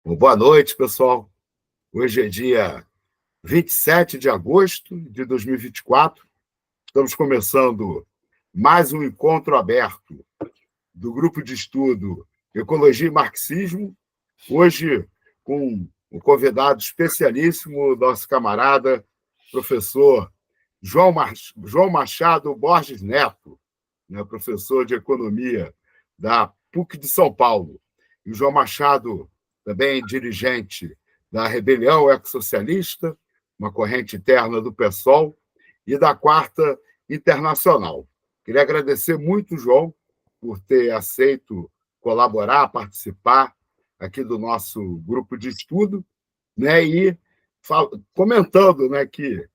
Bom, boa noite, pessoal. Hoje é dia 27 de agosto de 2024. Estamos começando mais um encontro aberto do grupo de estudo Ecologia e Marxismo. Hoje, com um convidado especialíssimo, nosso camarada, professor João Machado Borges Neto, né, professor de Economia da PUC de São Paulo. E o João Machado, também dirigente da Rebelião Ecossocialista, uma corrente interna do PSOL, e da Quarta Internacional. Queria agradecer muito, João, por ter aceito colaborar, participar aqui do nosso grupo de estudo, né, e comentando, né, que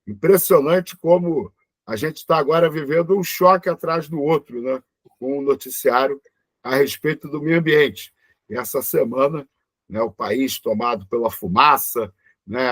impressionante como a gente está agora vivendo um choque atrás do outro, né, com um noticiário a respeito do meio ambiente. E essa semana, né, o país tomado pela fumaça, né,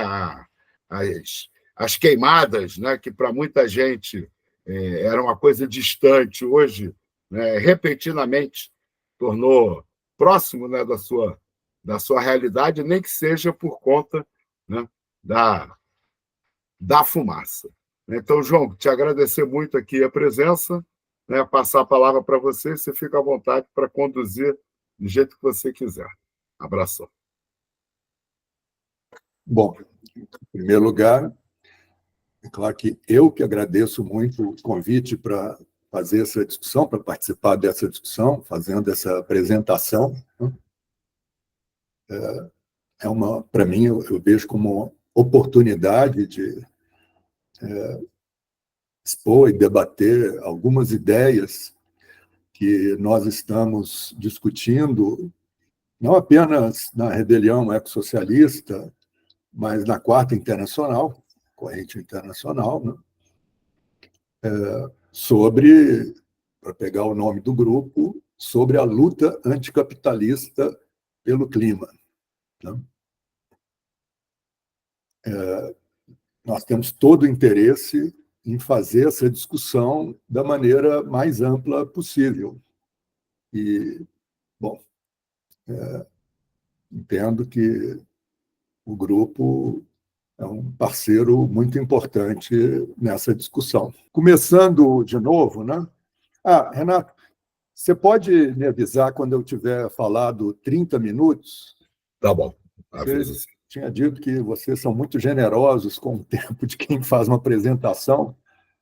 as queimadas, né, que para muita gente era uma coisa distante, hoje, né, repentinamente, tornou próximo, né, da sua realidade, nem que seja por conta, né, da fumaça. Então, João, te agradecer muito aqui a presença, né, passar a palavra para você, você fica à vontade para conduzir do jeito que você quiser. Abração. Bom, em primeiro lugar, é claro que eu que agradeço muito o convite para fazer essa discussão, para participar dessa discussão, fazendo essa apresentação. Para mim, eu vejo como uma oportunidade de expor e debater algumas ideias que nós estamos discutindo, não apenas na rebelião ecossocialista, mas na Quarta Internacional, corrente internacional, né? Sobre, para pegar o nome do grupo, sobre a luta anticapitalista pelo clima, né? Nós temos todo o interesse em fazer essa discussão da maneira mais ampla possível. E, bom, entendo que o grupo é um parceiro muito importante nessa discussão. Começando de novo, né? Renato, você pode me avisar quando eu tiver falado 30 minutos? Tá bom. Você tinha dito que vocês são muito generosos com o tempo de quem faz uma apresentação,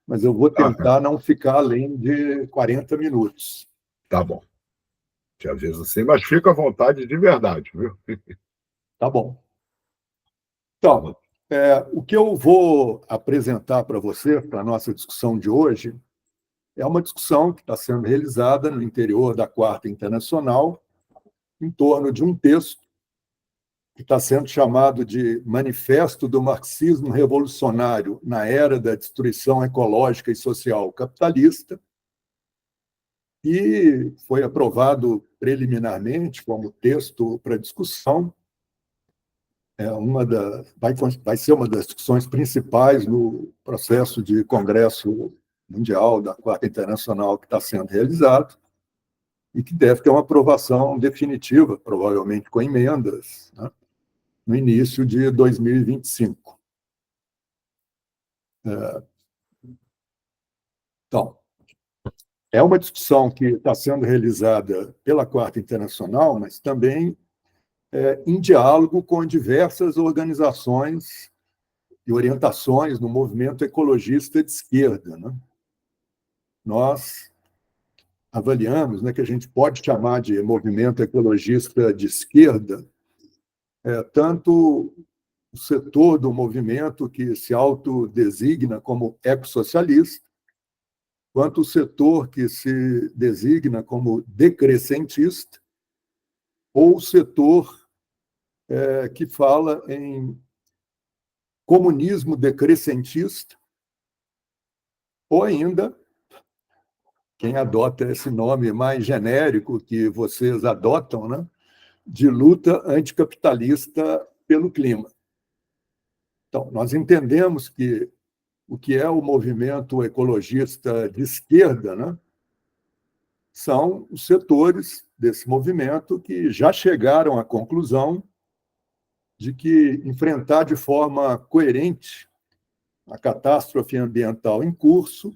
mas eu vou tentar não ficar além de 40 minutos. Tá bom. Te aviso sim, mas fica à vontade de verdade, viu? Tá bom. Então, o que eu vou apresentar para você, para a nossa discussão de hoje, é uma discussão que está sendo realizada no interior da Quarta Internacional, em torno de um texto que está sendo chamado de Manifesto do Marxismo Revolucionário na Era da Destruição Ecológica e Social Capitalista, e foi aprovado preliminarmente como texto para discussão. Vai ser uma das discussões principais no processo de Congresso Mundial da Quarta Internacional que está sendo realizado e que deve ter uma aprovação definitiva, provavelmente com emendas, né, no início de 2025. Então, é uma discussão que está sendo realizada pela Quarta Internacional, mas também em diálogo com diversas organizações e orientações no movimento ecologista de esquerda, né? Nós avaliamos, né, que a gente pode chamar de movimento ecologista de esquerda tanto o setor do movimento que se autodesigna como ecossocialista, quanto o setor que se designa como decrescentista, ou o setor que fala em comunismo decrescentista, ou ainda quem adota esse nome mais genérico que vocês adotam, né, de luta anticapitalista pelo clima. Então, nós entendemos que o que é o movimento ecologista de esquerda, né, são os setores desse movimento que já chegaram à conclusão de que enfrentar de forma coerente a catástrofe ambiental em curso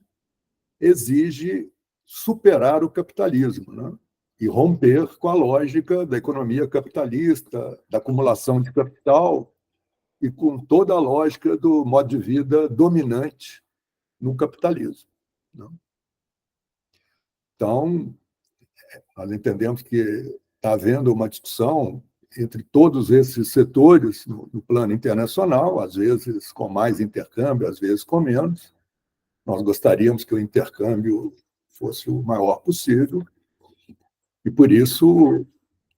exige superar o capitalismo, né? E romper com a lógica da economia capitalista, da acumulação de capital e com toda a lógica do modo de vida dominante no capitalismo, né? Então, nós entendemos que está havendo uma discussão entre todos esses setores no plano internacional, às vezes com mais intercâmbio, às vezes com menos. Nós gostaríamos que o intercâmbio fosse o maior possível, e por isso,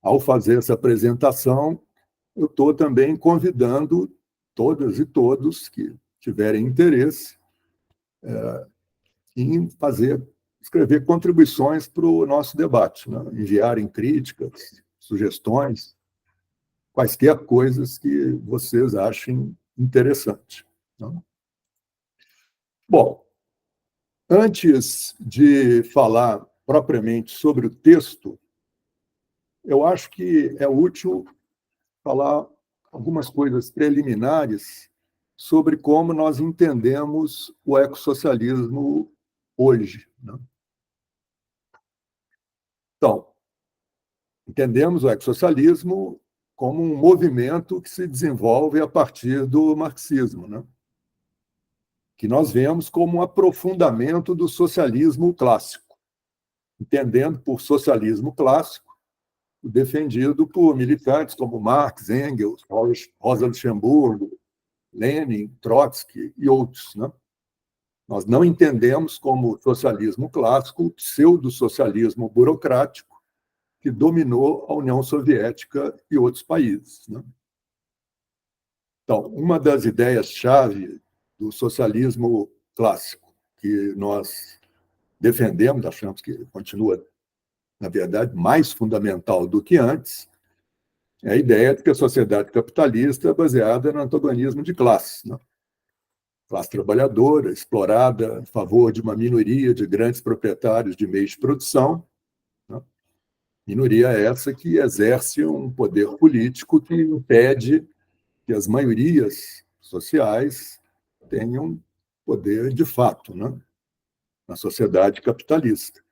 ao fazer essa apresentação, eu estou também convidando todas e todos que tiverem interesse em escrever contribuições para o nosso debate, né? Enviarem críticas, sugestões, quaisquer coisas que vocês achem interessante, né? Bom, antes de falar propriamente sobre o texto, eu acho que é útil falar algumas coisas preliminares sobre como nós entendemos o ecossocialismo hoje, né? Então, entendemos o ecossocialismo como um movimento que se desenvolve a partir do marxismo, né? Que nós vemos como um aprofundamento do socialismo clássico, entendendo por socialismo clássico o defendido por militantes como Marx, Engels, Rosa Luxemburgo, Lenin, Trotsky e outros, né? Nós não entendemos como socialismo clássico o pseudo-socialismo burocrático que dominou a União Soviética e outros países, né? Então, uma das ideias-chave do socialismo clássico que nós defendemos, achamos que continua, na verdade, mais fundamental do que antes, é a ideia de que a sociedade capitalista é baseada no antagonismo de classes, né? Classe trabalhadora, explorada em favor de uma minoria de grandes proprietários de meios de produção, né? Minoria essa que exerce um poder político que impede que as maiorias sociais tenham poder de fato, né, na sociedade capitalista.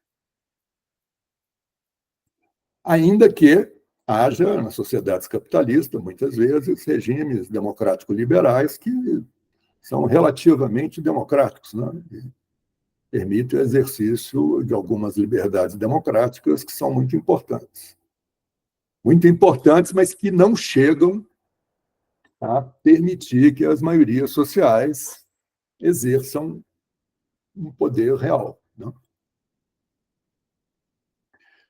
Ainda que haja, nas sociedades capitalistas, muitas vezes, regimes democrático-liberais que são relativamente democráticos, né, e permitem o exercício de algumas liberdades democráticas que são muito importantes. Muito importantes, mas que não chegam a permitir que as maiorias sociais exerçam um poder real, né?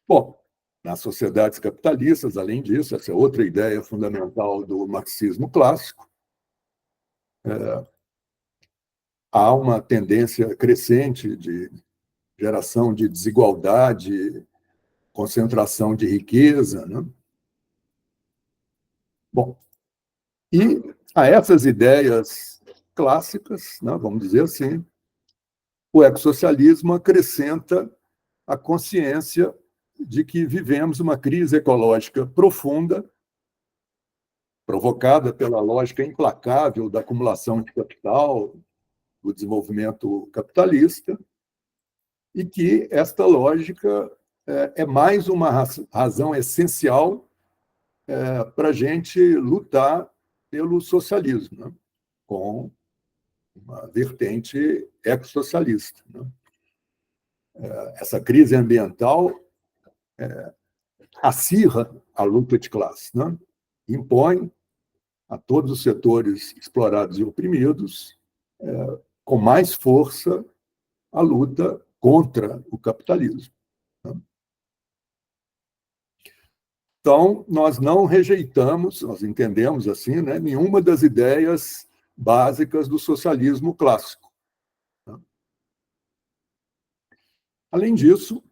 Bom, nas sociedades capitalistas, além disso, essa é outra ideia fundamental do marxismo clássico, há uma tendência crescente de geração de desigualdade, concentração de riqueza, né? Bom, e a essas ideias clássicas, né, vamos dizer assim, o ecossocialismo acrescenta a consciência de que vivemos uma crise ecológica profunda, provocada pela lógica implacável da acumulação de capital, do desenvolvimento capitalista, e que esta lógica é mais uma razão essencial para a gente lutar pelo socialismo, né, com uma vertente ecossocialista, né? Essa crise ambiental acirra a luta de classe, né? Impõe a todos os setores explorados e oprimidos, com mais força, a luta contra o capitalismo, né? Então, nós não rejeitamos, nós entendemos assim, né, nenhuma das ideias básicas do socialismo clássico, né? Além disso,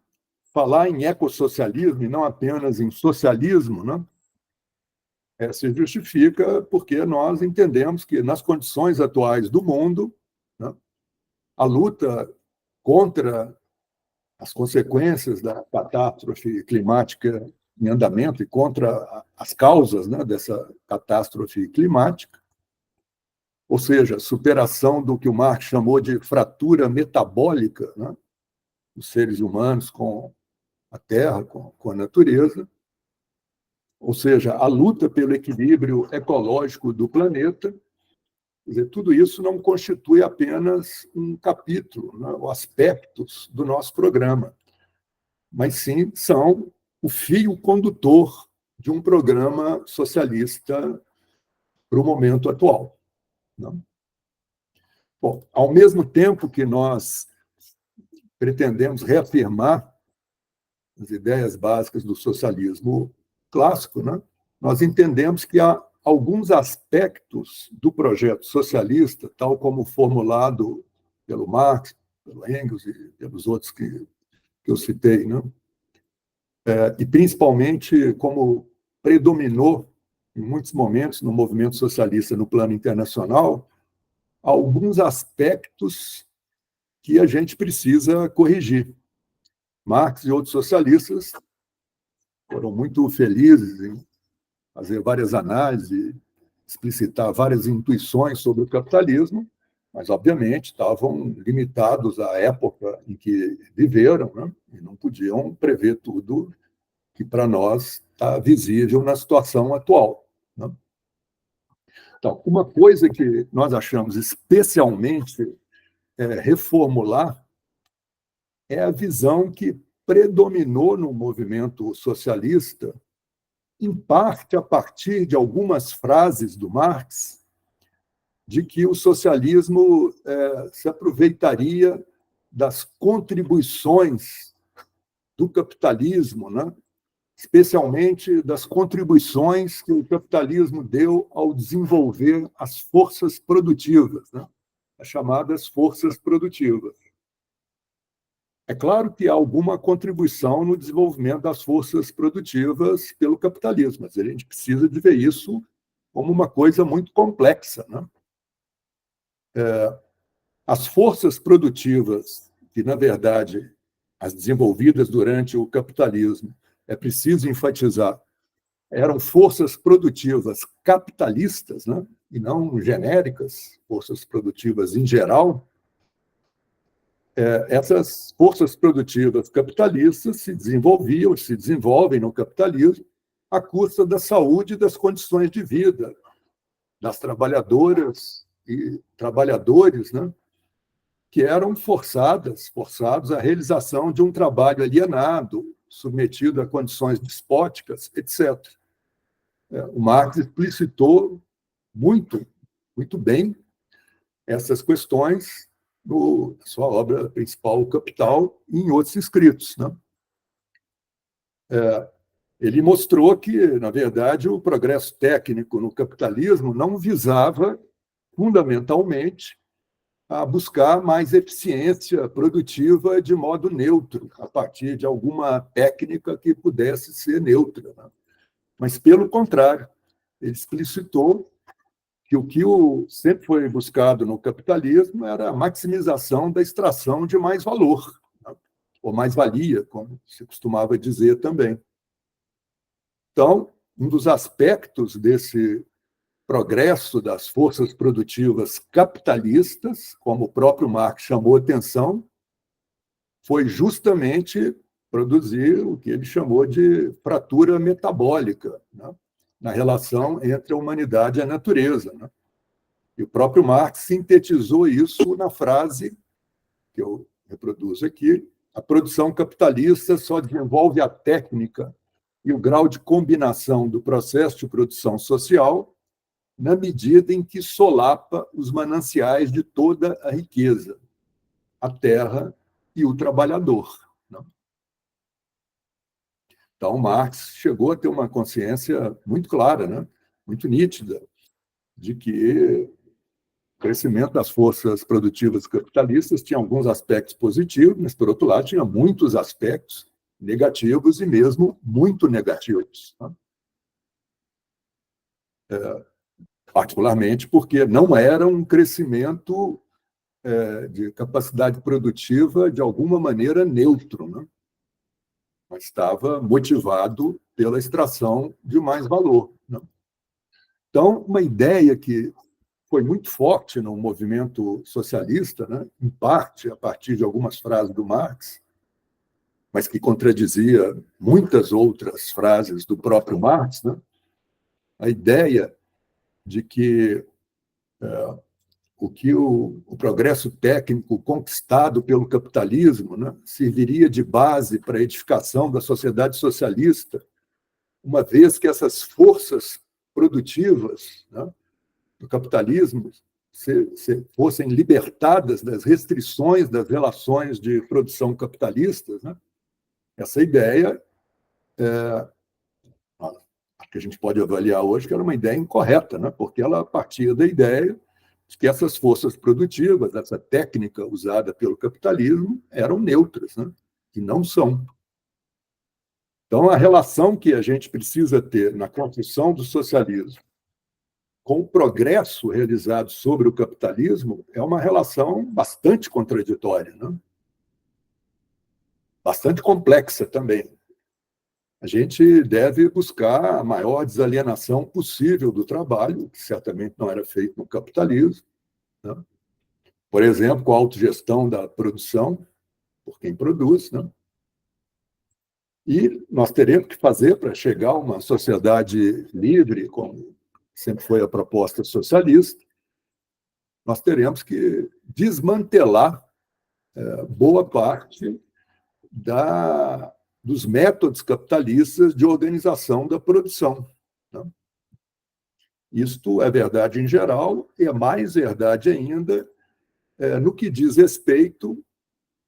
falar em ecossocialismo e não apenas em socialismo, né, se justifica porque nós entendemos que, nas condições atuais do mundo, né, a luta contra as consequências da catástrofe climática em andamento e contra as causas, né, dessa catástrofe climática, ou seja, superação do que o Marx chamou de fratura metabólica, né, dos seres humanos com a Terra, com a natureza, ou seja, a luta pelo equilíbrio ecológico do planeta. Quer dizer, tudo isso não constitui apenas um capítulo, né, ou aspectos do nosso programa, mas sim são o fio condutor de um programa socialista para o momento atual. Né? Bom, ao mesmo tempo que nós pretendemos reafirmar as ideias básicas do socialismo clássico, né, nós entendemos que há alguns aspectos do projeto socialista, tal como formulado pelo Marx, pelo Engels e pelos outros que eu citei, né, e principalmente como predominou em muitos momentos no movimento socialista no plano internacional, alguns aspectos que a gente precisa corrigir. Marx e outros socialistas foram muito felizes em fazer várias análises, explicitar várias intuições sobre o capitalismo, mas, obviamente, estavam limitados à época em que viveram, né? E não podiam prever tudo que, para nós, está visível na situação atual. Né? Então, uma coisa que nós achamos especialmente reformular é a visão que predominou no movimento socialista, em parte a partir de algumas frases do Marx, de que o socialismo se aproveitaria das contribuições do capitalismo, né? Especialmente das contribuições que o capitalismo deu ao desenvolver as forças produtivas, né? As chamadas forças produtivas. É claro que há alguma contribuição no desenvolvimento das forças produtivas pelo capitalismo, mas a gente precisa de ver isso como uma coisa muito complexa. Né? As forças produtivas, que, na verdade, as desenvolvidas durante o capitalismo, é preciso enfatizar, eram forças produtivas capitalistas, né? E não genéricas, forças produtivas em geral. Essas forças produtivas capitalistas se desenvolviam, se desenvolvem no capitalismo à custa da saúde e das condições de vida das trabalhadoras e trabalhadores, né, que eram forçados à realização de um trabalho alienado, submetido a condições despóticas, etc. O Marx explicitou muito bem essas questões na sua obra principal, O Capital, e em outros escritos. Né? Ele mostrou que, na verdade, o progresso técnico no capitalismo não visava, fundamentalmente, a buscar mais eficiência produtiva de modo neutro, a partir de alguma técnica que pudesse ser neutra. Né? Mas, pelo contrário, ele explicitou que o que sempre foi buscado no capitalismo era a maximização da extração de mais valor, né? Ou mais-valia, como se costumava dizer também. Então, um dos aspectos desse progresso das forças produtivas capitalistas, como o próprio Marx chamou atenção, foi justamente produzir o que ele chamou de fratura metabólica, né? Na relação entre a humanidade e a natureza. Né? E o próprio Marx sintetizou isso na frase que eu reproduzo aqui: a produção capitalista só desenvolve a técnica e o grau de combinação do processo de produção social na medida em que solapa os mananciais de toda a riqueza, a terra e o trabalhador. Né? Então, Marx chegou a ter uma consciência muito clara, né? Muito nítida, de que o crescimento das forças produtivas capitalistas tinha alguns aspectos positivos, mas, por outro lado, tinha muitos aspectos negativos e mesmo muito negativos. Né? Particularmente porque não era um crescimento de capacidade produtiva de alguma maneira neutro. Né? mas estava motivado pela extração de mais valor, né? Então, uma ideia que foi muito forte no movimento socialista, né, em parte a partir de algumas frases do Marx, mas que contradizia muitas outras frases do próprio Marx, né, a ideia de que o progresso técnico conquistado pelo capitalismo, né, serviria de base para a edificação da sociedade socialista, uma vez que essas forças produtivas, né, do capitalismo fossem libertadas das restrições das relações de produção capitalistas, né? Essa ideia, que a gente pode avaliar hoje, que era uma ideia incorreta, né? Porque ela partia da ideia de que essas forças produtivas, essa técnica usada pelo capitalismo, eram neutras, né? E não são. Então, a relação que a gente precisa ter na construção do socialismo com o progresso realizado sobre o capitalismo é uma relação bastante contraditória, né? Bastante complexa também. A gente deve buscar a maior desalienação possível do trabalho, que certamente não era feito no capitalismo, né? Por exemplo, com a autogestão da produção, por quem produz, né? E nós teremos que fazer para chegar a uma sociedade livre, como sempre foi a proposta socialista, nós teremos que desmantelar boa parte dos métodos capitalistas de organização da produção, né? Isto é verdade em geral e é mais verdade ainda no que diz respeito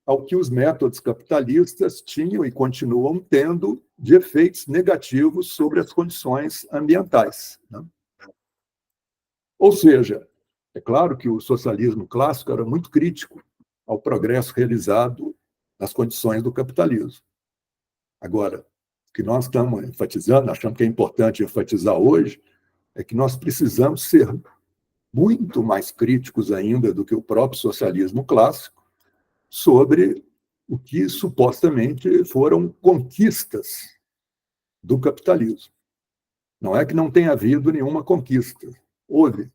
ao que os métodos capitalistas tinham e continuam tendo de efeitos negativos sobre as condições ambientais, né? Ou seja, é claro que o socialismo clássico era muito crítico ao progresso realizado nas condições do capitalismo. Agora, o que nós estamos enfatizando, achamos que é importante enfatizar hoje, é que nós precisamos ser muito mais críticos ainda do que o próprio socialismo clássico sobre o que supostamente foram conquistas do capitalismo. Não é que não tenha havido nenhuma conquista, houve,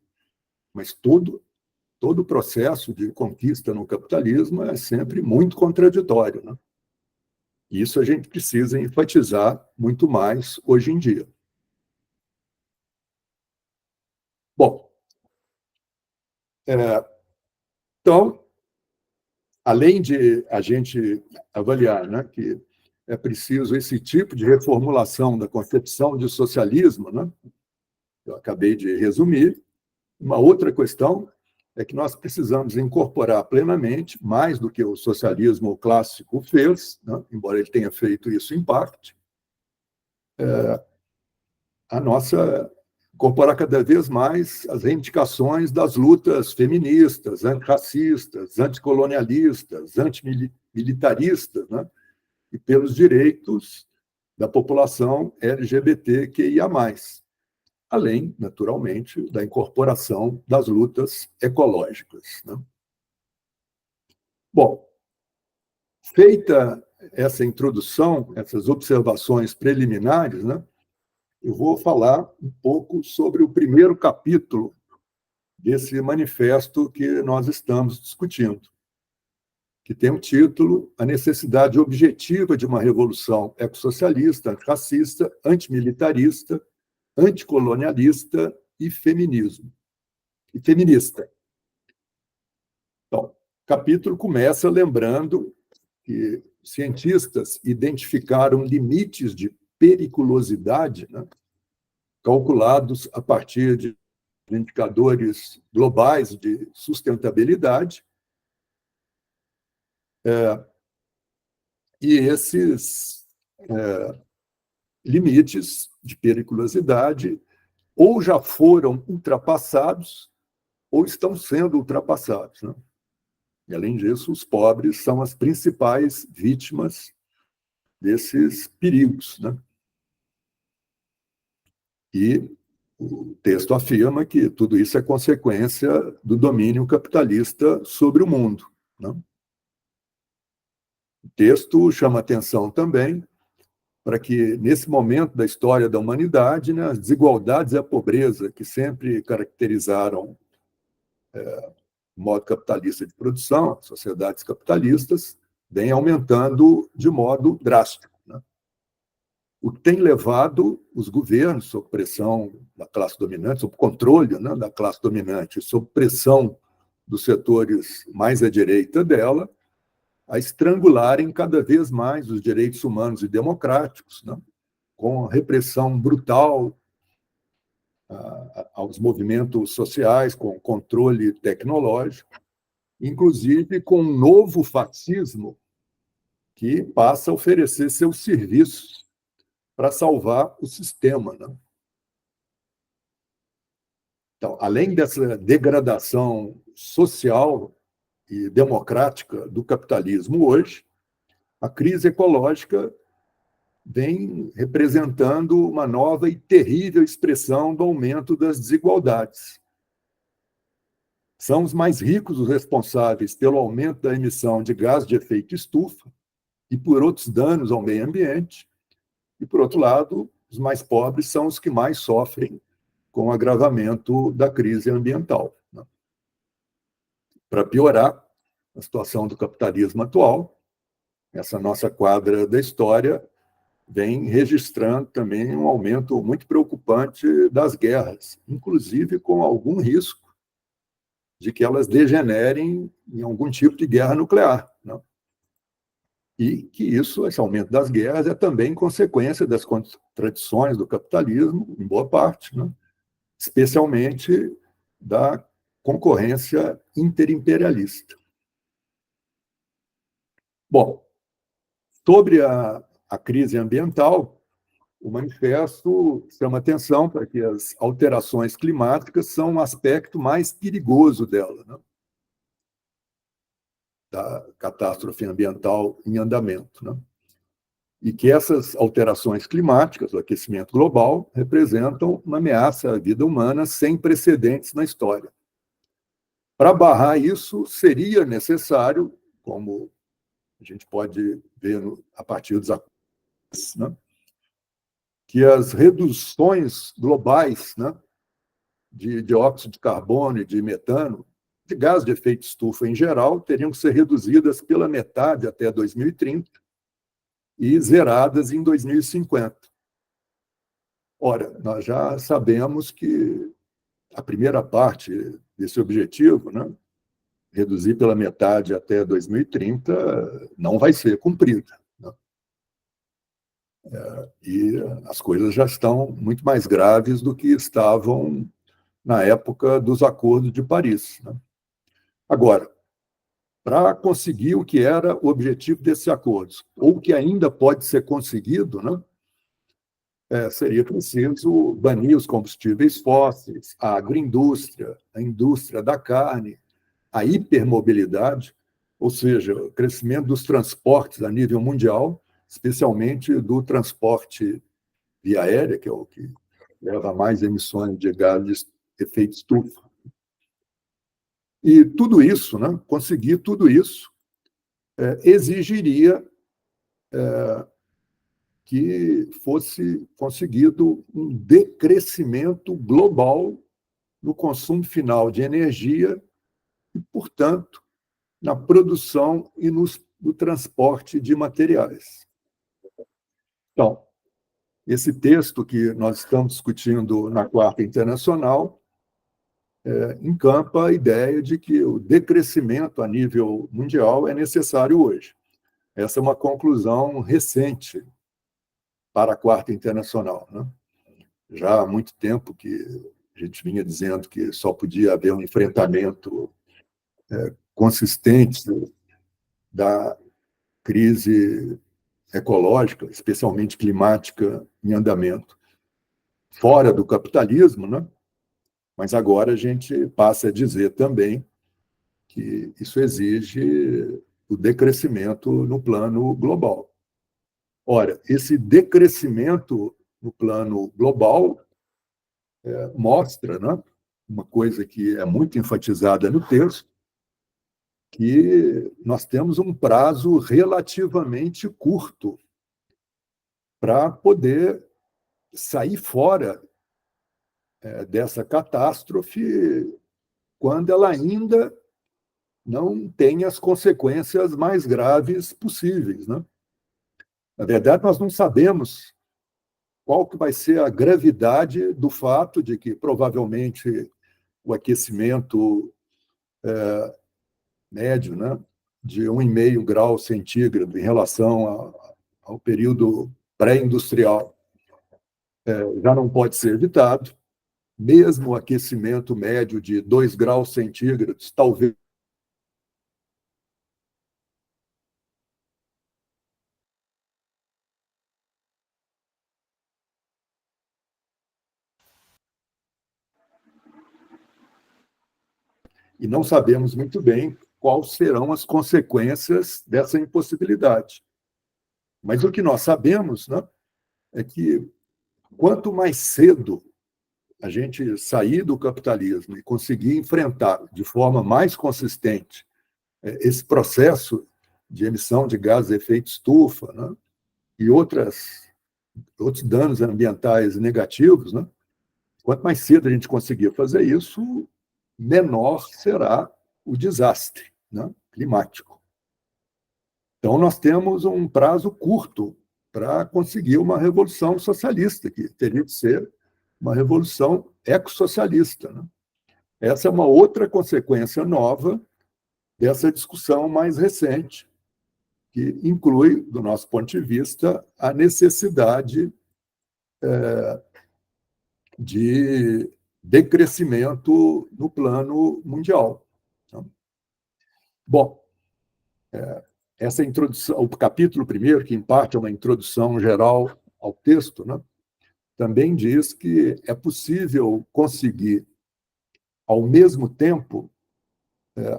mas todo o processo de conquista no capitalismo é sempre muito contraditório, né? Isso a gente precisa enfatizar muito mais hoje em dia. Bom, então, além de a gente avaliar, né, que é preciso esse tipo de reformulação da concepção de socialismo, né, eu acabei de resumir, uma outra questão é que nós precisamos incorporar plenamente, mais do que o socialismo clássico fez, né, embora ele tenha feito isso em parte, a nossa incorporar cada vez mais as reivindicações das lutas feministas, antirracistas, anticolonialistas, antimilitaristas, né, e pelos direitos da população LGBTQIA+, além, naturalmente, da incorporação das lutas ecológicas, né? Bom, feita essa introdução, essas observações preliminares, né, eu vou falar um pouco sobre o primeiro capítulo desse manifesto que nós estamos discutindo, que tem o título A Necessidade Objetiva de uma Revolução Ecossocialista, Antirracista, Antimilitarista, Anticolonialista e Feminismo. E feminista. Então, o capítulo começa lembrando que cientistas identificaram limites de periculosidade, né, calculados a partir de indicadores globais de sustentabilidade, e esses limites de periculosidade ou já foram ultrapassados ou estão sendo ultrapassados, né? E, além disso, os pobres são as principais vítimas desses perigos, né? E o texto afirma que tudo isso é consequência do domínio capitalista sobre o mundo, né? O texto chama atenção também para que, nesse momento da história da humanidade, né, as desigualdades e a pobreza que sempre caracterizaram o modo capitalista de produção, as sociedades capitalistas, vem aumentando de modo drástico, né? O que tem levado os governos, sob pressão da classe dominante, sob controle, né, da classe dominante, sob pressão dos setores mais à direita dela, a estrangularem cada vez mais os direitos humanos e democráticos, né, com a repressão brutal aos movimentos sociais, com controle tecnológico, inclusive com um novo fascismo que passa a oferecer seus serviços para salvar o sistema, né? Então, além dessa degradação social e democrática do capitalismo hoje, a crise ecológica vem representando uma nova e terrível expressão do aumento das desigualdades. São os mais ricos os responsáveis pelo aumento da emissão de gás de efeito estufa e por outros danos ao meio ambiente, e, por outro lado, os mais pobres são os que mais sofrem com o agravamento da crise ambiental. Para piorar a situação do capitalismo atual, essa nossa quadra da história vem registrando também um aumento muito preocupante das guerras, inclusive com algum risco de que elas degenerem em algum tipo de guerra nuclear, né? E que esse aumento das guerras é também consequência das contradições do capitalismo, em boa parte, né? Especialmente da concorrência interimperialista. Bom, sobre a crise ambiental, o manifesto chama atenção para que as alterações climáticas são um aspecto mais perigoso dela, né? Da catástrofe ambiental em andamento, né? E que essas alterações climáticas, o aquecimento global, representam uma ameaça à vida humana sem precedentes na história. Para barrar isso, seria necessário, como a gente pode ver a partir dos acordos, né, que as reduções globais, né, de dióxido de carbono e de metano, de gás de efeito estufa em geral, teriam que ser reduzidas pela metade até 2030 e zeradas em 2050. Ora, nós já sabemos que a primeira parte desse objetivo, né, reduzir pela metade até 2030, não vai ser cumprida, né? E as coisas já estão muito mais graves do que estavam na época dos Acordos de Paris, né? Agora, para conseguir o que era o objetivo desses acordos, ou o que ainda pode ser conseguido, né, seria preciso banir os combustíveis fósseis, a agroindústria, a indústria da carne, a hipermobilidade, ou seja, o crescimento dos transportes a nível mundial, especialmente do transporte via aérea, que é o que leva mais emissões de gases de efeito estufa. E tudo isso, né, conseguir tudo isso, exigiria que fosse conseguido um decrescimento global no consumo final de energia e, portanto, na produção e no transporte de materiais. Então, esse texto que nós estamos discutindo na Quarta Internacional encampa a ideia de que o decrescimento a nível mundial é necessário hoje. Essa é uma conclusão recente para a Quarta Internacional, né? Já há muito tempo que a gente vinha dizendo que só podia haver um enfrentamento consistente da crise ecológica, especialmente climática, em andamento, fora do capitalismo, né? Mas agora a gente passa a dizer também que isso exige o decrescimento no plano global. Ora, esse decrescimento no plano global mostra, né, uma coisa que é muito enfatizada no texto, que nós temos um prazo relativamente curto para poder sair fora dessa catástrofe quando ela ainda não tem as consequências mais graves possíveis, né? Na verdade, nós não sabemos qual que vai ser a gravidade do fato de que, provavelmente, o aquecimento médio, né, de 1,5 grau centígrado em relação ao período pré-industrial já não pode ser evitado. Mesmo o aquecimento médio de 2 graus centígrados, talvez e não sabemos muito bem quais serão as consequências dessa impossibilidade. Mas o que nós sabemos, né, é que quanto mais cedo a gente sair do capitalismo e conseguir enfrentar de forma mais consistente esse processo de emissão de gases de efeito estufa, né, e outros danos ambientais negativos, né, quanto mais cedo a gente conseguir fazer isso, menor será o desastre, né, climático. Então, nós temos um prazo curto para conseguir uma revolução socialista, que teria que ser uma revolução ecossocialista, né? Essa é uma outra consequência nova dessa discussão mais recente, que inclui, do nosso ponto de vista, a necessidade de decrescimento no plano mundial. Bom, essa introdução, o capítulo primeiro, que em parte é uma introdução geral ao texto, né, também diz que é possível conseguir, ao mesmo tempo,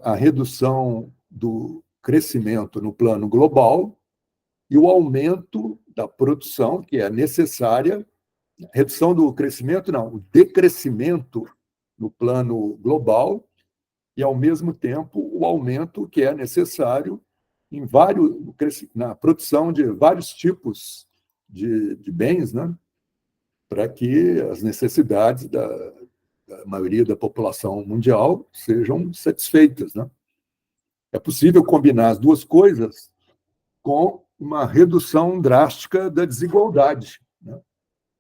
a redução do crescimento no plano global e o aumento da produção, que é necessária, redução do crescimento, não, o decrescimento no plano global e, ao mesmo tempo, o aumento que é necessário em na produção de vários tipos de bens, né, para que as necessidades da maioria da população mundial sejam satisfeitas, né? É possível combinar as duas coisas com uma redução drástica da desigualdade, né,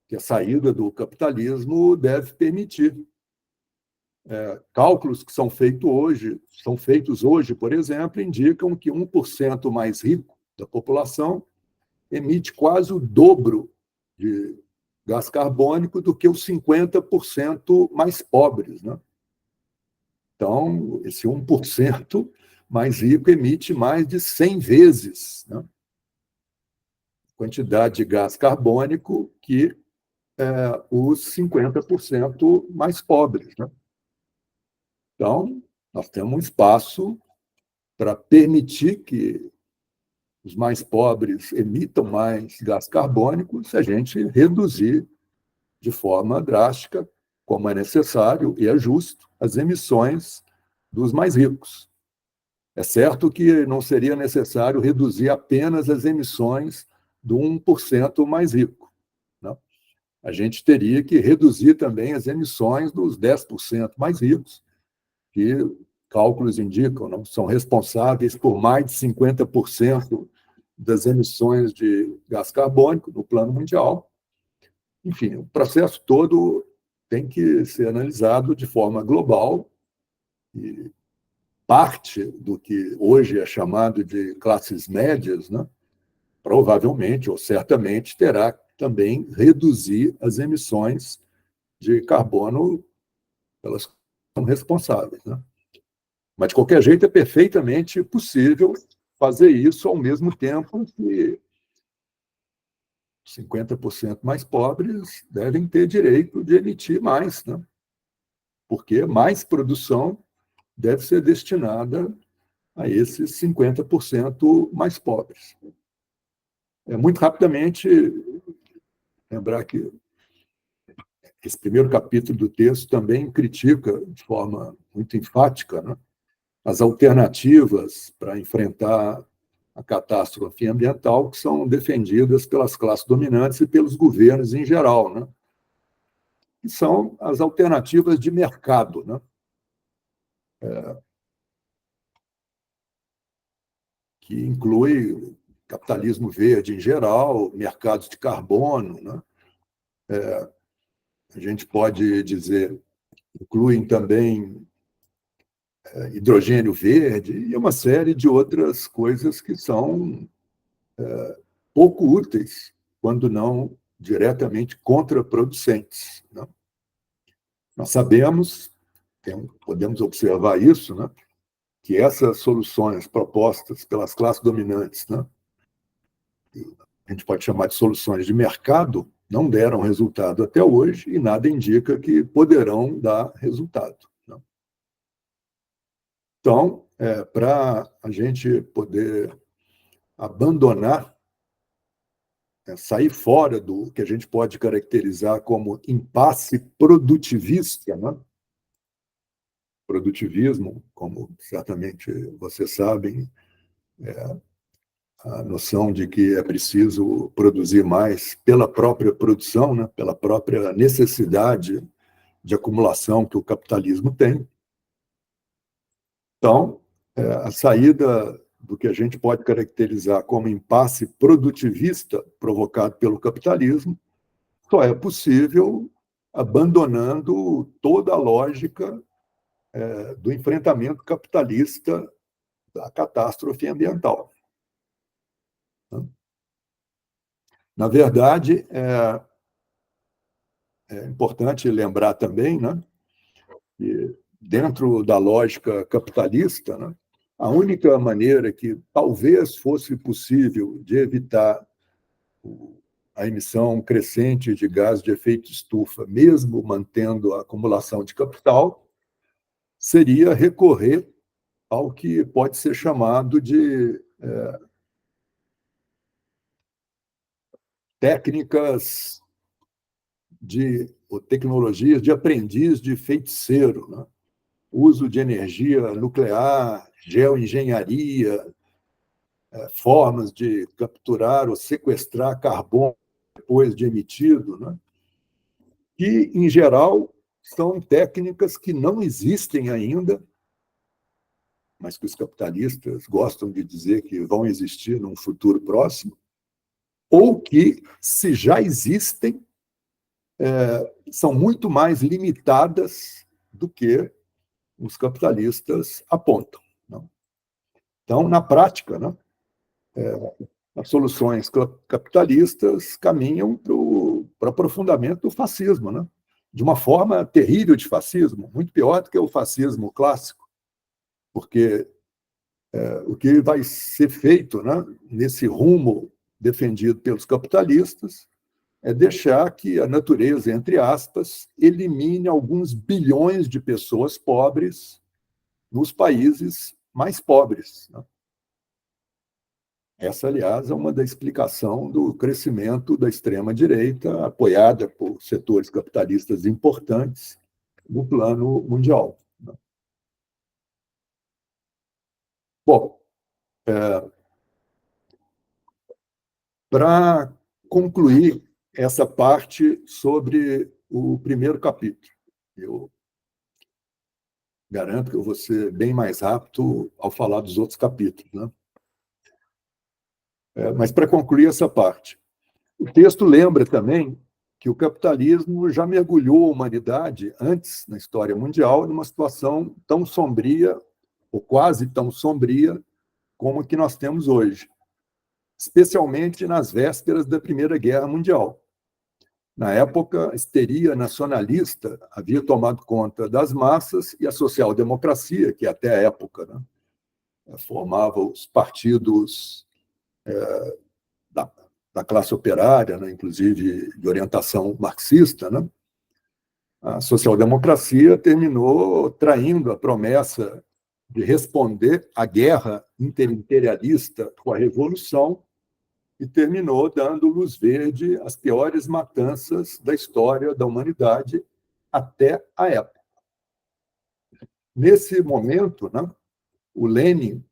que a saída do capitalismo deve permitir. Cálculos que são feitos hoje, por exemplo, indicam que 1% mais rico da população emite quase o dobro de gás carbônico do que os 50% mais pobres, né? Então, esse 1% mais rico emite mais de 100 vezes, né, a quantidade de gás carbônico que os 50% mais pobres, né? Então, nós temos um espaço para permitir que os mais pobres emitam mais gás carbônico se a gente reduzir de forma drástica, como é necessário e é justo, as emissões dos mais ricos. É certo que não seria necessário reduzir apenas as emissões do 1% mais rico, né? A gente teria que reduzir também as emissões dos 10% mais ricos, que cálculos indicam, não, são responsáveis por mais de 50% das emissões de gás carbônico no plano mundial. Enfim, o processo todo tem que ser analisado de forma global e parte do que hoje é chamado de classes médias, né, provavelmente ou certamente terá também reduzir as emissões de carbono pelas que são responsáveis, né? Mas, de qualquer jeito, é perfeitamente possível fazer isso ao mesmo tempo que 50% mais pobres devem ter direito de emitir mais, né? Porque mais produção deve ser destinada a esses 50% mais pobres. Muito rapidamente, lembrar que esse primeiro capítulo do texto também critica, de forma muito enfática, né, as alternativas para enfrentar a catástrofe ambiental, que são defendidas pelas classes dominantes e pelos governos em geral, né? Que são as alternativas de mercado, né? Que inclui capitalismo verde em geral, mercados de carbono, né? A gente pode dizer, incluem também hidrogênio verde e uma série de outras coisas que são pouco úteis, quando não diretamente contraproducentes, né? Nós sabemos, podemos observar isso, né, que essas soluções propostas pelas classes dominantes, né, a gente pode chamar de soluções de mercado, não deram resultado até hoje e nada indica que poderão dar resultado, né? Então, para a gente poder abandonar, sair fora do que a gente pode caracterizar como impasse produtivista, né? Produtivismo, como certamente vocês sabem, a noção de que é preciso produzir mais pela própria produção, né? Pela própria necessidade de acumulação que o capitalismo tem. Então, a saída do que a gente pode caracterizar como impasse produtivista provocado pelo capitalismo só é possível abandonando toda a lógica do enfrentamento capitalista da catástrofe ambiental. Na verdade, é importante lembrar também, né, que dentro da lógica capitalista, né, a única maneira que talvez fosse possível de evitar a emissão crescente de gás de efeito estufa, mesmo mantendo a acumulação de capital, seria recorrer ao que pode ser chamado de técnicas ou tecnologias de aprendiz de feiticeiro, né? Uso de energia nuclear, geoengenharia, formas de capturar ou sequestrar carbono depois de emitido, né? Que, em geral, são técnicas que não existem ainda, mas que os capitalistas gostam de dizer que vão existir num futuro próximo, ou que, se já existem, são muito mais limitadas do que os capitalistas apontam, né? Então, na prática, né, as soluções capitalistas caminham para o aprofundamento do fascismo, né? De uma forma terrível de fascismo, muito pior do que o fascismo clássico, porque o que vai ser feito, né, nesse rumo defendido pelos capitalistas é deixar que a natureza, entre aspas, elimine alguns bilhões de pessoas pobres nos países mais pobres, né? Essa, aliás, é uma da explicação do crescimento da extrema-direita, apoiada por setores capitalistas importantes no plano mundial. Bom, para concluir essa parte sobre o primeiro capítulo, eu garanto que eu vou ser bem mais rápido ao falar dos outros capítulos, né? Mas para concluir essa parte, o texto lembra também que o capitalismo já mergulhou a humanidade antes, na história mundial, numa situação tão sombria, ou quase tão sombria, como a que nós temos hoje, especialmente nas vésperas da Primeira Guerra Mundial. Na época, a histeria nacionalista havia tomado conta das massas e a social-democracia, que até a época, né, formava os partidos da, da classe operária, né, inclusive de orientação marxista, né? A social-democracia terminou traindo a promessa de responder à guerra interimperialista com a revolução e terminou dando luz verde às piores matanças da história da humanidade até a época. Nesse momento, né, o Lenin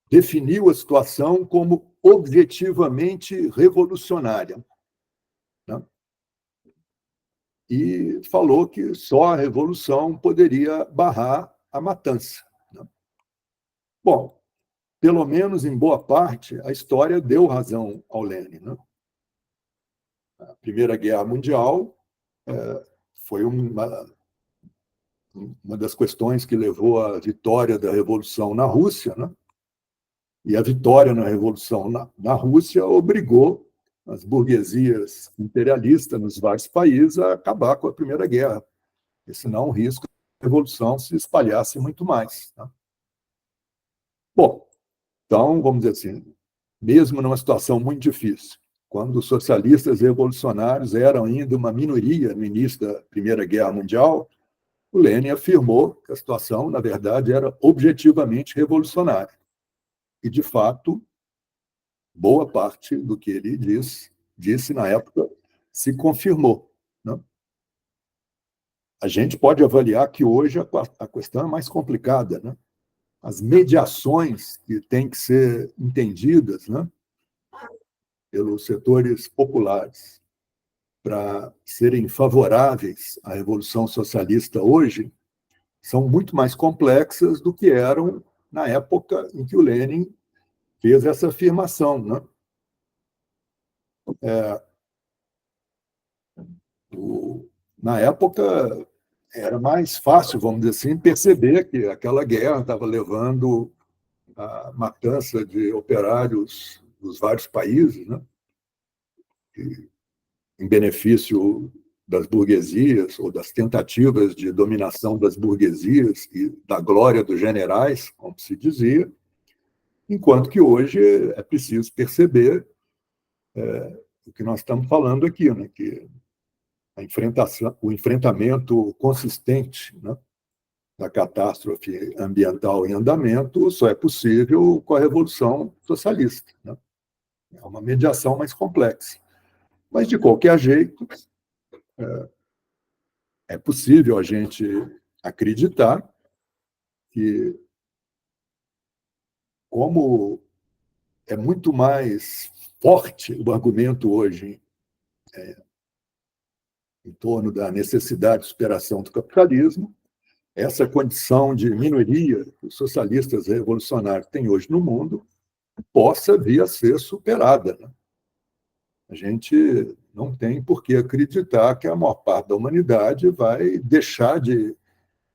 definiu a situação como objetivamente revolucionária, né? E falou que só a revolução poderia barrar a matança, né? Bom, pelo menos em boa parte, a história deu razão ao Lenin, né? A Primeira Guerra Mundial foi uma das questões que levou à vitória da Revolução na Rússia, né? E a vitória na Revolução na Rússia obrigou as burguesias imperialistas nos vários países a acabar com a Primeira Guerra, porque senão o risco da Revolução se espalhasse muito mais, né? Bom, então, vamos dizer assim, mesmo numa situação muito difícil, quando os socialistas revolucionários eram ainda uma minoria no início da Primeira Guerra Mundial, o Lenin afirmou que a situação, na verdade, era objetivamente revolucionária. E, de fato, boa parte do que ele disse na época se confirmou, né? A gente pode avaliar que hoje a questão é mais complicada, né? As mediações que têm que ser entendidas, né, pelos setores populares para serem favoráveis à Revolução Socialista hoje são muito mais complexas do que eram na época em que o Lenin fez essa afirmação, né? Na época, era mais fácil, vamos dizer assim, perceber que aquela guerra estava levando à matança de operários dos vários países, né? Em benefício das burguesias, ou das tentativas de dominação das burguesias e da glória dos generais, como se dizia, enquanto que hoje é preciso perceber o que nós estamos falando aqui, né? Que o enfrentamento consistente, né, da catástrofe ambiental em andamento só é possível com a Revolução Socialista, né? É uma mediação mais complexa. Mas, de qualquer jeito, é possível a gente acreditar que, como é muito mais forte o argumento hoje em torno da necessidade de superação do capitalismo, essa condição de minoria que os socialistas revolucionários têm hoje no mundo possa vir a ser superada, né? A gente não tem por que acreditar que a maior parte da humanidade vai deixar de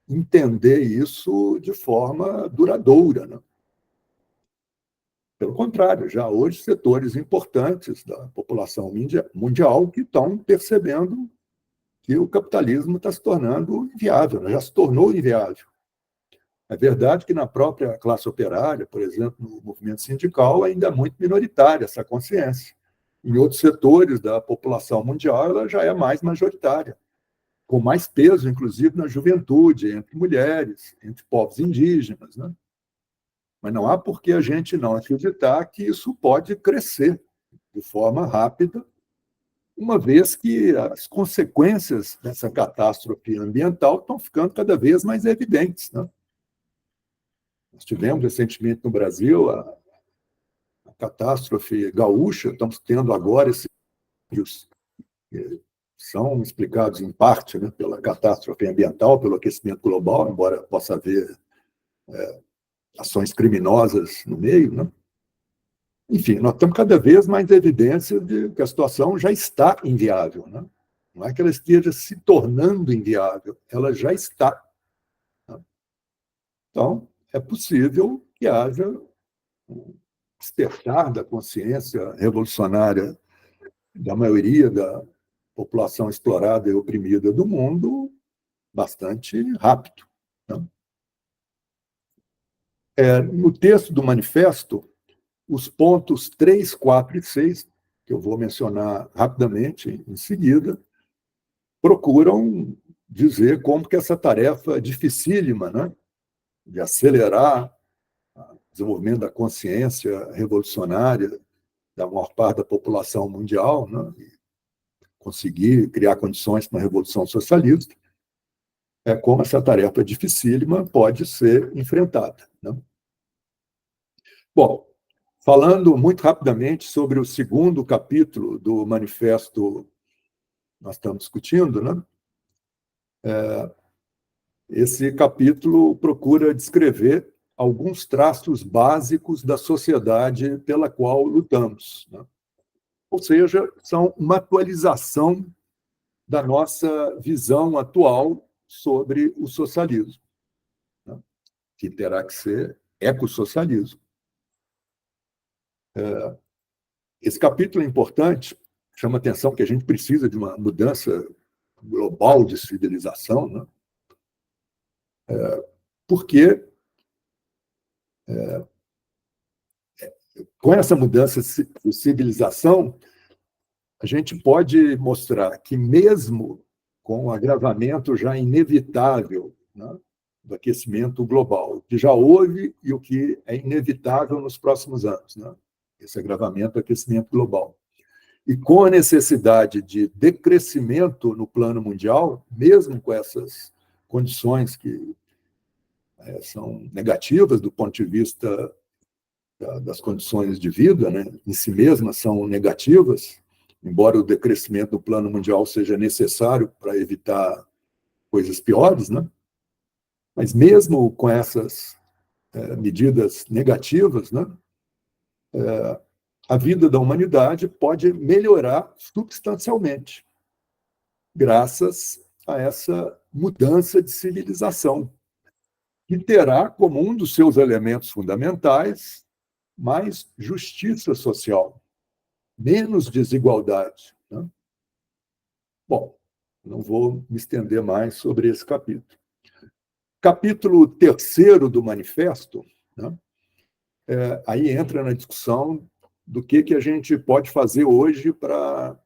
entender isso de forma duradoura, né? Pelo contrário, já hoje setores importantes da população mundial que estão percebendo que o capitalismo está se tornando inviável, né? Já se tornou inviável. É verdade que na própria classe operária, por exemplo, no movimento sindical, ainda é muito minoritária essa consciência. Em outros setores da população mundial, ela já é mais majoritária, com mais peso, inclusive, na juventude, entre mulheres, entre povos indígenas, né? Mas não há por que a gente não acreditar que isso pode crescer de forma rápida, uma vez que as consequências dessa catástrofe ambiental estão ficando cada vez mais evidentes, né? Nós tivemos recentemente no Brasil a catástrofe gaúcha, estamos tendo agora esses vídeos que são explicados em parte, né, pela catástrofe ambiental, pelo aquecimento global, embora possa haver ações criminosas no meio, né? Enfim, nós temos cada vez mais evidência de que a situação já está inviável, né? Não é que ela esteja se tornando inviável, ela já está, né? Então, é possível que haja um despertar da consciência revolucionária da maioria da população explorada e oprimida do mundo bastante rápido, né? No texto do manifesto, os pontos 3, 4 e 6, que eu vou mencionar rapidamente em seguida, procuram dizer como que essa tarefa dificílima, né, de acelerar o desenvolvimento da consciência revolucionária da maior parte da população mundial, né, e conseguir criar condições para uma revolução socialista, como essa tarefa dificílima pode ser enfrentada, né? Bom, falando muito rapidamente sobre o segundo capítulo do manifesto que nós estamos discutindo, né? Esse capítulo procura descrever alguns traços básicos da sociedade pela qual lutamos, né? Ou seja, são uma atualização da nossa visão atual sobre o socialismo, né? Que terá que ser ecossocialismo. Esse capítulo é importante, chama atenção que a gente precisa de uma mudança global de civilização, né? Porque com essa mudança de civilização, a gente pode mostrar que, mesmo com o agravamento já inevitável, né, do aquecimento global, que já houve e o que é inevitável nos próximos anos, né, esse agravamento do aquecimento global, e com a necessidade de decrescimento no plano mundial, mesmo com essas condições que são negativas do ponto de vista das condições de vida, né, em si mesmas são negativas, embora o decrescimento do plano mundial seja necessário para evitar coisas piores, né? Mas mesmo com essas medidas negativas, né, a vida da humanidade pode melhorar substancialmente, graças a essa mudança de civilização, que terá como um dos seus elementos fundamentais mais justiça social, menos desigualdade, né? Bom, não vou me estender mais sobre esse capítulo. Capítulo terceiro do manifesto, né, aí entra na discussão do que a gente pode fazer hoje para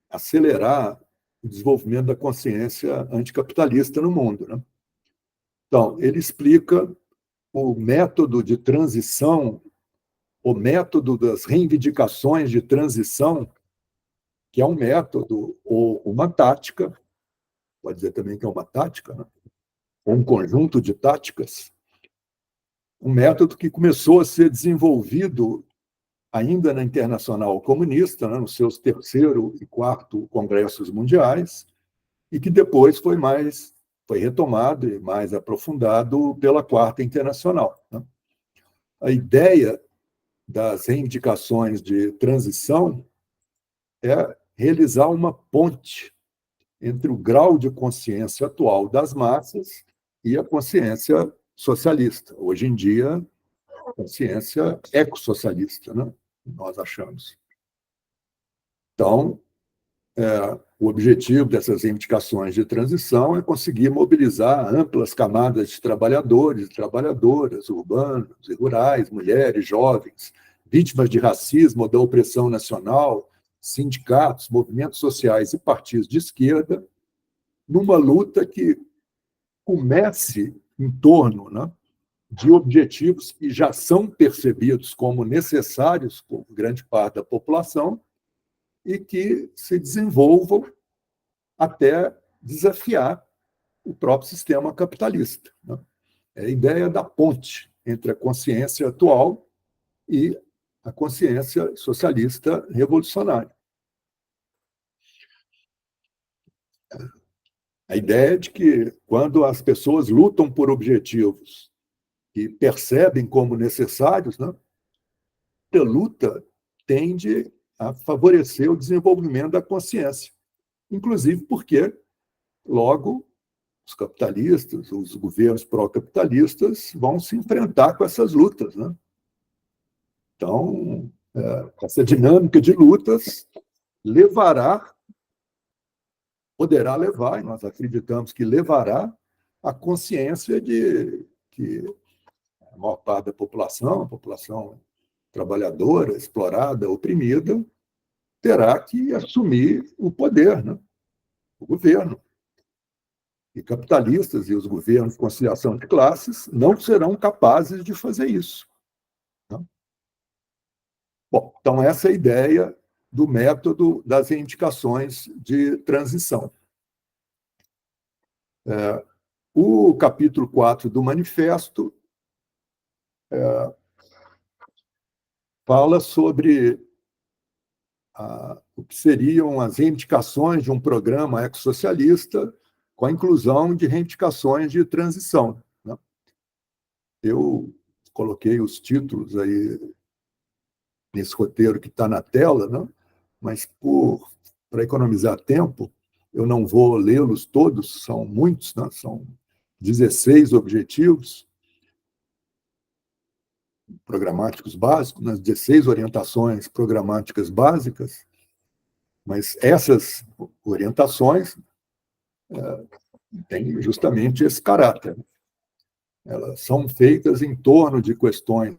acelerar o desenvolvimento da consciência anticapitalista no mundo, né? Então, ele explica o método de transição, o método das reivindicações de transição, que é um método ou uma tática, pode dizer também que é uma tática, né? Ou um conjunto de táticas, um método que começou a ser desenvolvido ainda na Internacional Comunista, né, nos seus terceiro e quarto congressos mundiais, e que depois foi retomado e mais aprofundado pela Quarta Internacional, né? A ideia das reivindicações de transição é realizar uma ponte entre o grau de consciência atual das massas e a consciência socialista. Hoje em dia, a consciência ecossocialista, né? Nós achamos. Então, o objetivo dessas reivindicações de transição é conseguir mobilizar amplas camadas de trabalhadores e trabalhadoras, urbanos e rurais, mulheres, jovens, vítimas de racismo ou da opressão nacional, sindicatos, movimentos sociais e partidos de esquerda, numa luta que comece em torno, né, de objetivos que já são percebidos como necessários por grande parte da população e que se desenvolvam até desafiar o próprio sistema capitalista, né? É a ideia da ponte entre a consciência atual e a consciência socialista revolucionária. A ideia de que, quando as pessoas lutam por objetivos que percebem como necessários, né, a luta tende a favorecer o desenvolvimento da consciência, inclusive porque, logo, os capitalistas, os governos pró-capitalistas vão se enfrentar com essas lutas, né? Então, essa dinâmica de lutas poderá levar, e nós acreditamos que levará, a consciência de que a maior parte da população, a população trabalhadora, explorada, oprimida, terá que assumir o poder, né? O governo. E capitalistas e os governos de conciliação de classes não serão capazes de fazer isso, né? Bom, então essa é a ideia do método das reivindicações de transição. O capítulo 4 do manifesto fala sobre o que seriam as reivindicações de um programa ecossocialista com a inclusão de reivindicações de transição, né? Eu coloquei os títulos aí nesse roteiro que está na tela, né? Mas para economizar tempo, eu não vou lê-los todos, são muitos, né? São 16 objetivos programáticos básicos, né? 16 orientações programáticas básicas, mas essas orientações têm justamente esse caráter. Elas são feitas em torno de questões.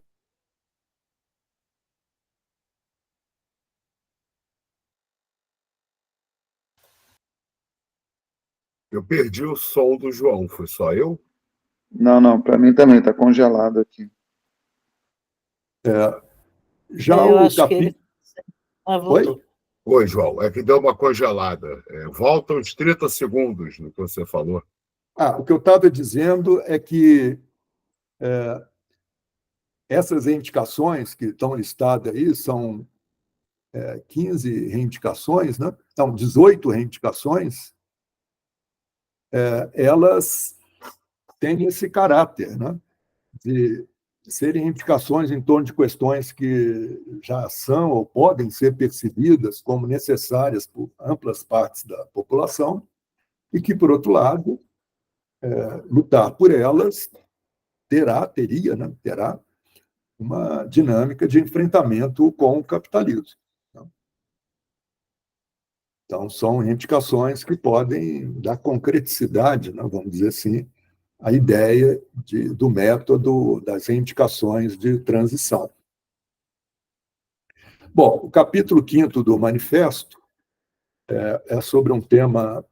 Eu perdi o som do João, foi só eu? Não, para mim também está congelado aqui. Já eu o acho que ele... capítulo. voltou. Oi, João, é que deu uma congelada. Volta uns 30 segundos no que você falou. O que eu estava dizendo é que essas reivindicações que estão listadas aí são 15 reivindicações, né? Então, 18 reivindicações, elas têm esse caráter, né? De serem reivindicações em torno de questões que já são ou podem ser percebidas como necessárias por amplas partes da população e que, por outro lado, lutar por elas terá uma dinâmica de enfrentamento com o capitalismo. Então, são reivindicações que podem dar concreticidade, né, vamos dizer assim, à ideia do método das reivindicações de transição. Bom, o capítulo 5º do manifesto é sobre um tema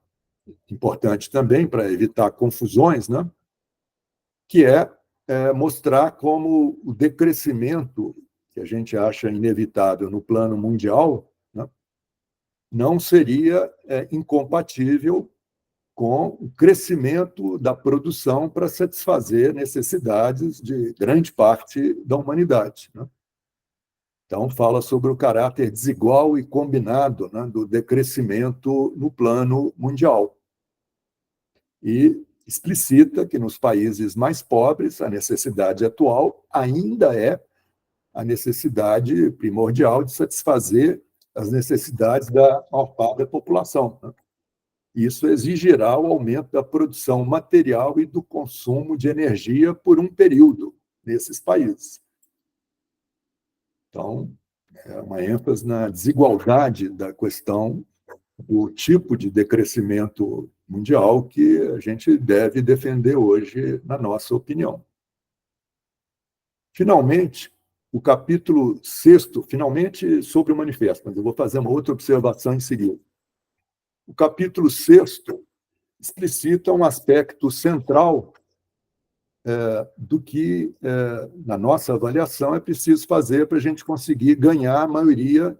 importante também, para evitar confusões, né, que é mostrar como o decrescimento, que a gente acha inevitável no plano mundial, né, não seria incompatível com o crescimento da produção para satisfazer necessidades de grande parte da humanidade, né? Então, fala sobre o caráter desigual e combinado, né, do decrescimento no plano mundial. E explicita que nos países mais pobres, a necessidade atual ainda é a necessidade primordial de satisfazer as necessidades da maior parte da população, né? Isso exigirá o aumento da produção material e do consumo de energia por um período nesses países. Então, é uma ênfase na desigualdade da questão do tipo de decrescimento mundial que a gente deve defender hoje, na nossa opinião. Finalmente, o capítulo 6º, finalmente sobre o manifesto, mas eu vou fazer uma outra observação em seguida. O capítulo 6º explicita um aspecto central do que, na nossa avaliação, é preciso fazer para a gente conseguir ganhar a maioria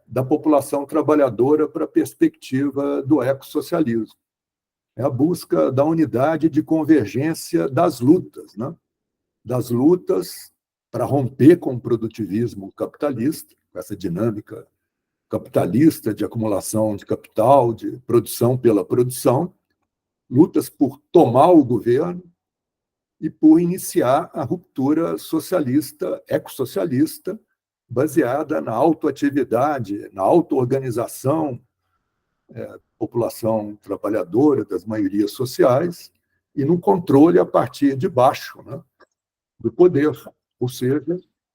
da população trabalhadora para a perspectiva do ecossocialismo. É a busca da unidade de convergência das lutas, né? Das lutas para romper com o produtivismo capitalista, com essa dinâmica capitalista de acumulação de capital, de produção pela produção, lutas por tomar o governo e por iniciar a ruptura socialista, ecossocialista, baseada na autoatividade, na auto-organização da população trabalhadora, das maiorias sociais, e no controle a partir de baixo, né, do poder, ou seja,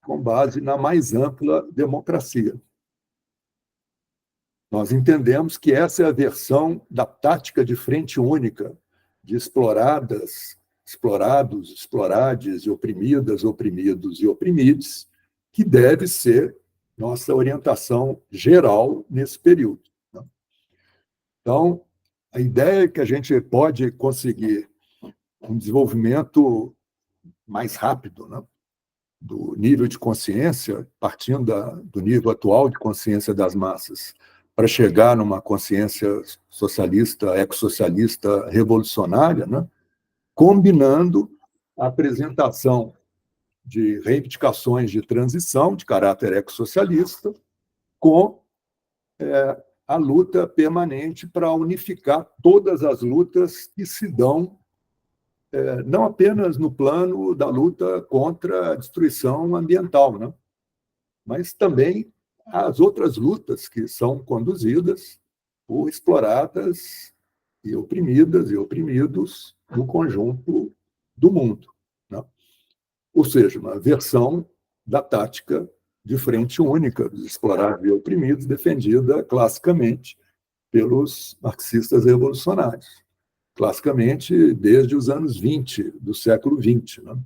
com base na mais ampla democracia. Nós entendemos que essa é a versão da tática de frente única, de explorados, explorades, oprimidas, oprimidos e oprimidos, que deve ser nossa orientação geral nesse período. Então, a ideia é que a gente pode conseguir um desenvolvimento mais rápido, né, do nível de consciência, partindo do nível atual de consciência das massas, para chegar numa consciência socialista, ecossocialista, revolucionária, né, combinando a apresentação de reivindicações de transição de caráter ecossocialista com a luta permanente para unificar todas as lutas que se dão, não apenas no plano da luta contra a destruição ambiental, né? Mas também as outras lutas que são conduzidas por exploradas e oprimidas e oprimidos no conjunto do mundo, né? Ou seja, uma versão da tática de frente única dos explorados e oprimidos, defendida classicamente pelos marxistas revolucionários, classicamente desde os anos 20 do século XX, né?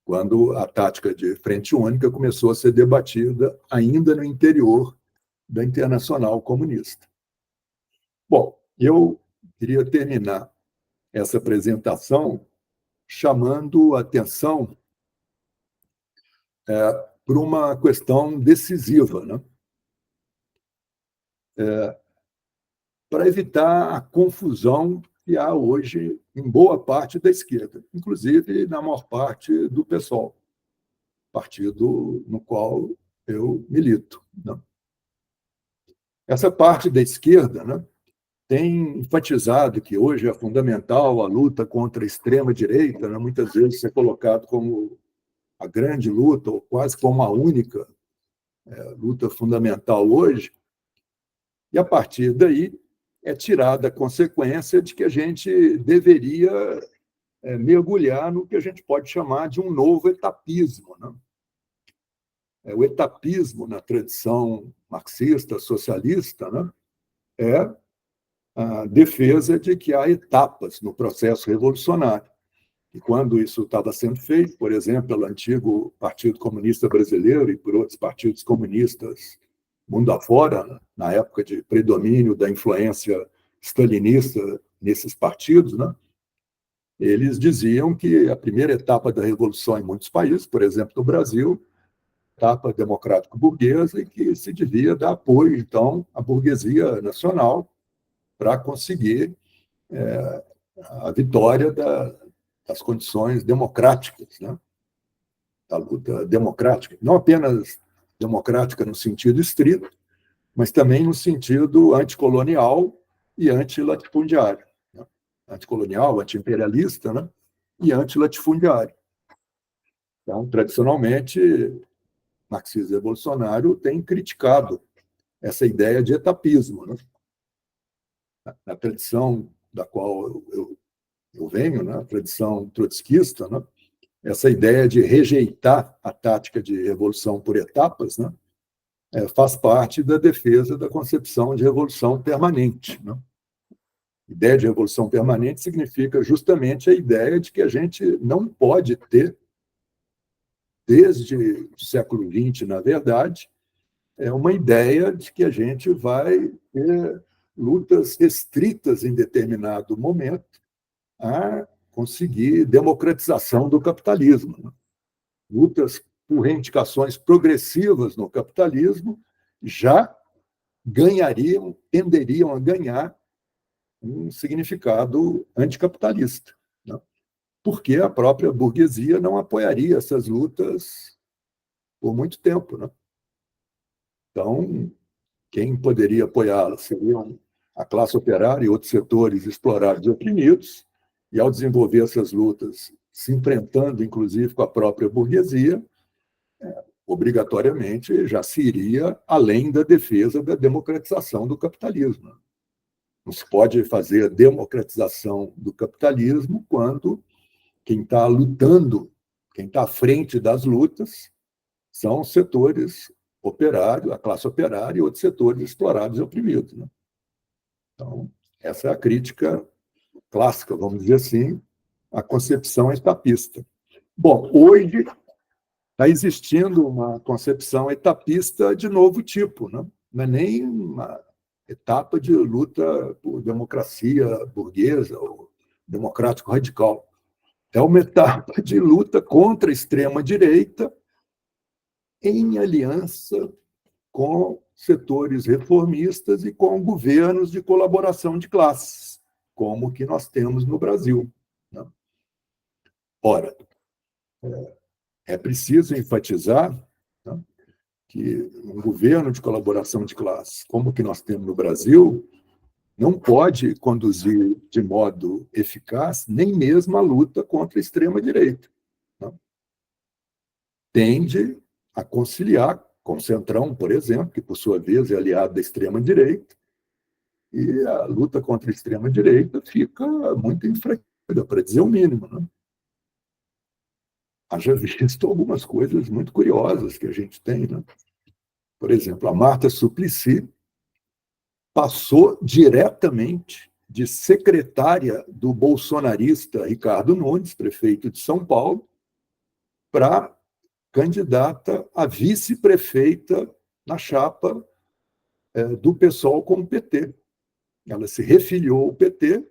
Quando a tática de frente única começou a ser debatida ainda no interior da Internacional Comunista. Bom, eu queria terminar essa apresentação chamando a atenção por uma questão decisiva, né? Para evitar a confusão que há hoje em boa parte da esquerda, inclusive na maior parte do PSOL, partido no qual eu milito, né? Essa parte da esquerda, né, tem enfatizado que hoje é fundamental a luta contra a extrema-direita, né, muitas vezes isso é colocado como a grande luta, ou quase como a única luta fundamental hoje, e a partir daí é tirada a consequência de que a gente deveria mergulhar no que a gente pode chamar de um novo etapismo, né? O etapismo, na tradição marxista, socialista, né, é a defesa de que há etapas no processo revolucionário. E quando isso estava sendo feito, por exemplo, pelo antigo Partido Comunista Brasileiro e por outros partidos comunistas mundo afora, na época de predomínio da influência stalinista nesses partidos, né, eles diziam que a primeira etapa da revolução em muitos países, por exemplo, no Brasil, etapa democrático-burguesa, e que se devia dar apoio, então, à burguesia nacional para conseguir a vitória das condições democráticas, né? Da luta democrática. Não apenas democrática no sentido estrito, mas também no sentido anticolonial e antilatifundiário, né? Anticolonial, antiimperialista, né? E antilatifundiário. Então, tradicionalmente, marxismo revolucionário tem criticado essa ideia de etapismo, né? Na tradição da qual eu venho, né? A tradição trotskista, né? Essa ideia de rejeitar a tática de revolução por etapas, né, faz parte da defesa da concepção de revolução permanente, né? A ideia de revolução permanente significa justamente a ideia de que a gente não pode ter, desde o século XX, na verdade, uma ideia de que a gente vai ter lutas restritas em determinado momento a conseguir democratização do capitalismo, né? Lutas por reivindicações progressivas no capitalismo já tenderiam a ganhar um significado anticapitalista, né? Porque a própria burguesia não apoiaria essas lutas por muito tempo, né? Então, quem poderia apoiá-las seriam a classe operária e outros setores explorados e oprimidos, e ao desenvolver essas lutas, se enfrentando, inclusive, com a própria burguesia, obrigatoriamente já se iria além da defesa da democratização do capitalismo. Não se pode fazer a democratização do capitalismo quando quem está lutando, quem está à frente das lutas, são os setores operários, a classe operária e outros setores explorados e oprimidos, né? Então, essa é a crítica clássica, vamos dizer assim, à concepção etapista. Bom, hoje está existindo uma concepção etapista de novo tipo, né? Não é nem uma etapa de luta por democracia burguesa ou democrático radical. É uma etapa de luta contra a extrema-direita em aliança com setores reformistas e com governos de colaboração de classes, como o que nós temos no Brasil, né? Ora, é preciso enfatizar, né, que um governo de colaboração de classes, como o que nós temos no Brasil, não pode conduzir de modo eficaz nem mesmo a luta contra a extrema-direita. Né? Tende a conciliar com o Centrão, por exemplo, que, por sua vez, é aliado da extrema-direita, e a luta contra a extrema-direita fica muito enfraquecida, para dizer o mínimo. Né? Haja visto algumas coisas muito curiosas que a gente tem. Né? Por exemplo, a Marta Suplicy passou diretamente de secretária do bolsonarista Ricardo Nunes, prefeito de São Paulo, para candidata a vice-prefeita na chapa do PSOL com o PT. Ela se refiliou ao PT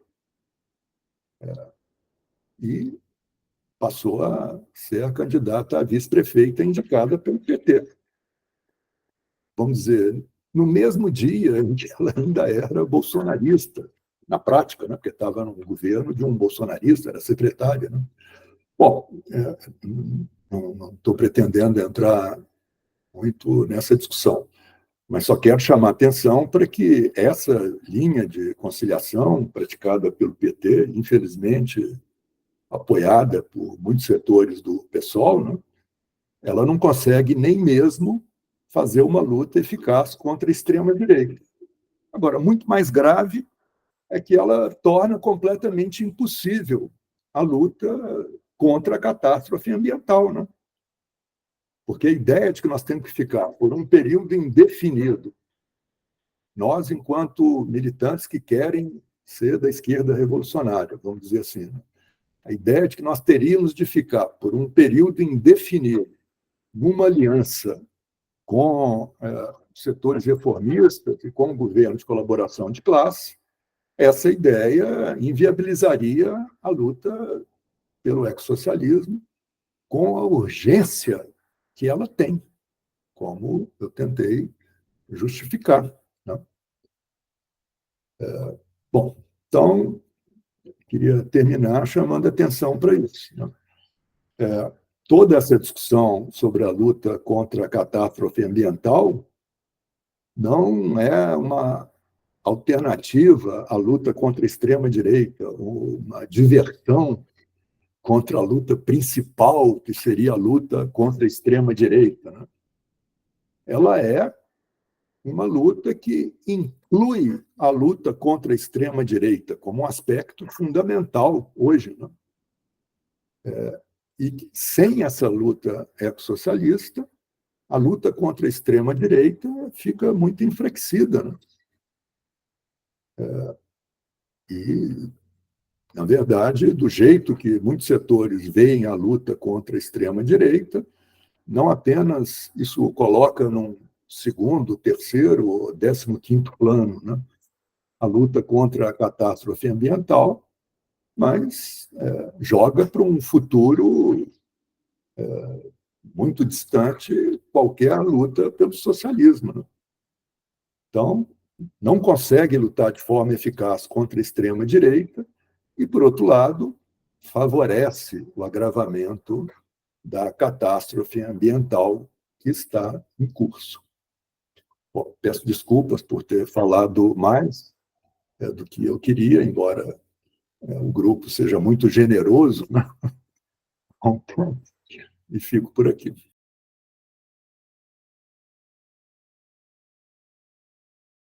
e passou a ser a candidata a vice-prefeita indicada pelo PT. Vamos dizer, no mesmo dia em que ela ainda era bolsonarista, na prática, né, porque estava no governo de um bolsonarista, era secretária. Né? Bom, não estou pretendendo entrar muito nessa discussão, mas só quero chamar a atenção para que essa linha de conciliação praticada pelo PT, infelizmente apoiada por muitos setores do PSOL, né, ela não consegue nem mesmo fazer uma luta eficaz contra a extrema-direita. Agora, muito mais grave é que ela torna completamente impossível a luta contra a catástrofe ambiental, né? Porque a ideia de que nós temos que ficar por um período indefinido, nós, enquanto militantes que querem ser da esquerda revolucionária, vamos dizer assim, né? A ideia de que nós teríamos de ficar por um período indefinido numa aliança com setores reformistas e com o governo de colaboração de classe, essa ideia inviabilizaria a luta pelo ecossocialismo com a urgência que ela tem, como eu tentei justificar. Né? Bom, então, queria terminar chamando a atenção para isso. Né? Toda essa discussão sobre a luta contra a catástrofe ambiental não é uma alternativa à luta contra a extrema-direita, uma diversão contra a luta principal, que seria a luta contra a extrema-direita. Né? Ela é uma luta que inclui a luta contra a extrema-direita como um aspecto fundamental hoje. Né? E sem essa luta ecossocialista, a luta contra a extrema-direita fica muito enfraquecida. Né? E, na verdade, do jeito que muitos setores veem a luta contra a extrema-direita, não apenas isso o coloca num segundo, terceiro ou 15º plano, né? A luta contra a catástrofe ambiental, mas joga para um futuro muito distante qualquer luta pelo socialismo. Né? Então, não consegue lutar de forma eficaz contra a extrema-direita e, por outro lado, favorece o agravamento da catástrofe ambiental que está em curso. Bom, peço desculpas por ter falado mais do que eu queria, embora o grupo seja muito generoso, né? E fico por aqui.